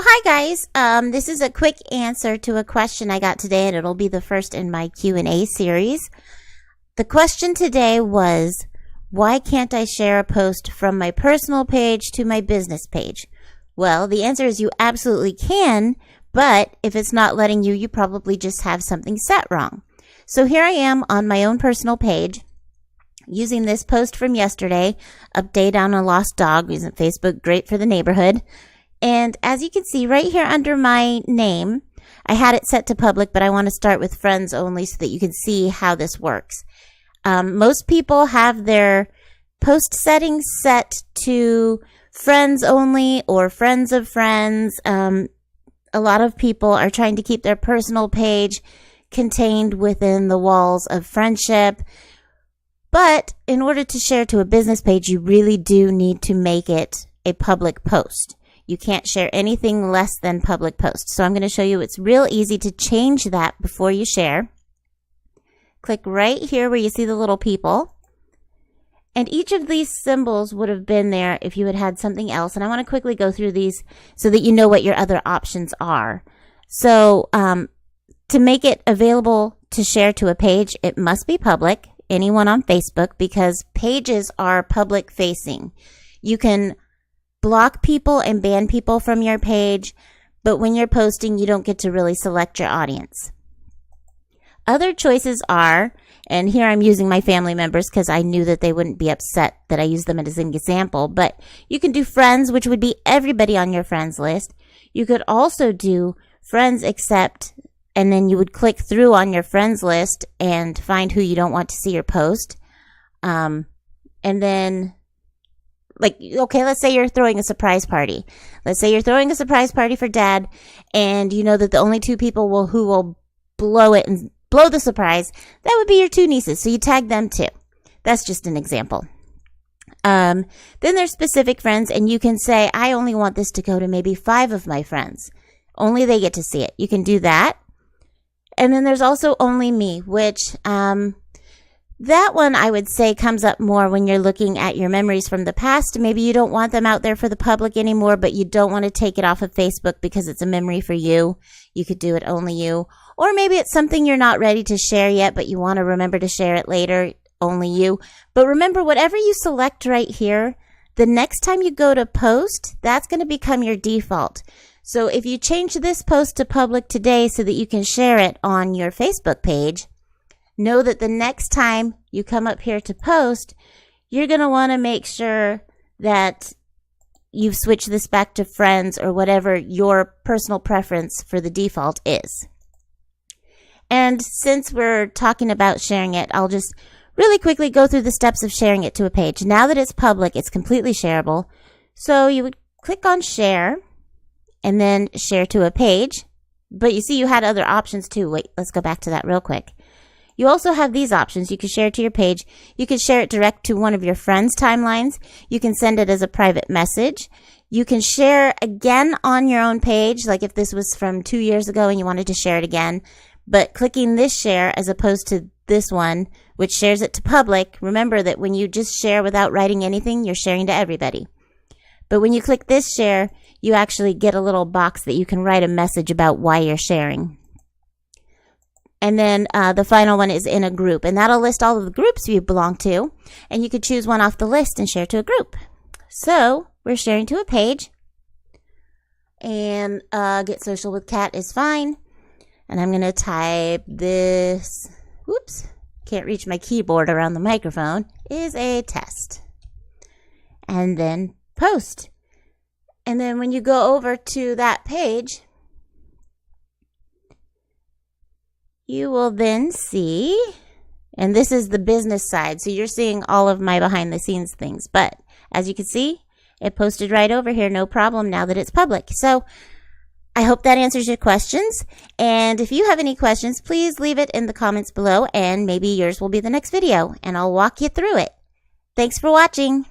hi guys. This is a quick answer to a question I got today, and it'll be the first in my Q&A series. The question today was, why can't I share a post from my personal page to my business page? Well, the answer is you absolutely can, but if it's not letting you, you probably just have something set wrong. So here I am on my own personal page using this post from yesterday, update on a lost dog, using Facebook, great for the neighborhood. And as you can see right here under my name, I had it set to public, but I want to start with friends only so that you can see how this works. Most people have their post settings set to friends only or friends of friends. A lot of people are trying to keep their personal page contained within the walls of friendship. But in order to share to a business page, you really do need to make it a public post. You can't share anything less than public posts. So I'm going to show you it's real easy to change that before you share. Click right here where you see the little people. And each of these symbols would have been there if you had had something else. And I want to quickly go through these so that you know what your other options are. So to make it available to share to a page, it must be public, anyone on Facebook, because pages are public facing. You can block people and ban people from your page, but when you're posting, you don't get to really select your audience. Other choices are, and here I'm using my family members because I knew that they wouldn't be upset that I used them as an example, but you can do friends, which would be everybody on your friends list. You could also do friends except, and then you would click through on your friends list and find who you don't want to see your post. And then, like, okay, let's say you're throwing a surprise party. Let's say you're throwing a surprise party for Dad, and you know that the only two people who will blow it and blow the surprise, that would be your two nieces. So you tag them too. That's just an example. Then there's specific friends, and you can say, I only want this to go to maybe 5 of my friends. Only they get to see it. You can do that. And then there's also only me, which that one I would say comes up more when you're looking at your memories from the past. Maybe you don't want them out there for the public anymore, but you don't want to take it off of Facebook because it's a memory for you. You could do it only you. Or maybe it's something you're not ready to share yet, but you want to remember to share it later, only you. But remember, whatever you select right here, the next time you go to post, that's going to become your default. So if you change this post to public today so that you can share it on your Facebook page, know that the next time you come up here to post, you're going to want to make sure that you've switched this back to friends or whatever your personal preference for the default is. And since we're talking about sharing it, I'll just really quickly go through the steps of sharing it to a page. Now that it's public, it's completely shareable. So you would click on share and then share to a page. But you see you had other options too. Wait, let's go back to that real quick. You also have these options. You can share it to your page. You can share it direct to one of your friends' timelines. You can send it as a private message. You can share again on your own page, like if this was from 2 years ago and you wanted to share it again. But clicking this share as opposed to this one, which shares it to public, remember that when you just share without writing anything, you're sharing to everybody. But when you click this share, you actually get a little box that you can write a message about why you're sharing. And then the final one is in a group, and that'll list all of the groups you belong to, and you could choose one off the list and share to a group. So we're sharing to a page, and Get Social with Kat is fine. And I'm going to type this, whoops, can't reach my keyboard around the microphone, is a test. And then post. And then when you go over to that page, you will then see, and this is the business side, so you're seeing all of my behind the scenes things. But as you can see, it posted right over here, no problem, now that it's public. So I hope that answers your questions. And if you have any questions, please leave it in the comments below, and maybe yours will be the next video, and I'll walk you through it. Thanks for watching.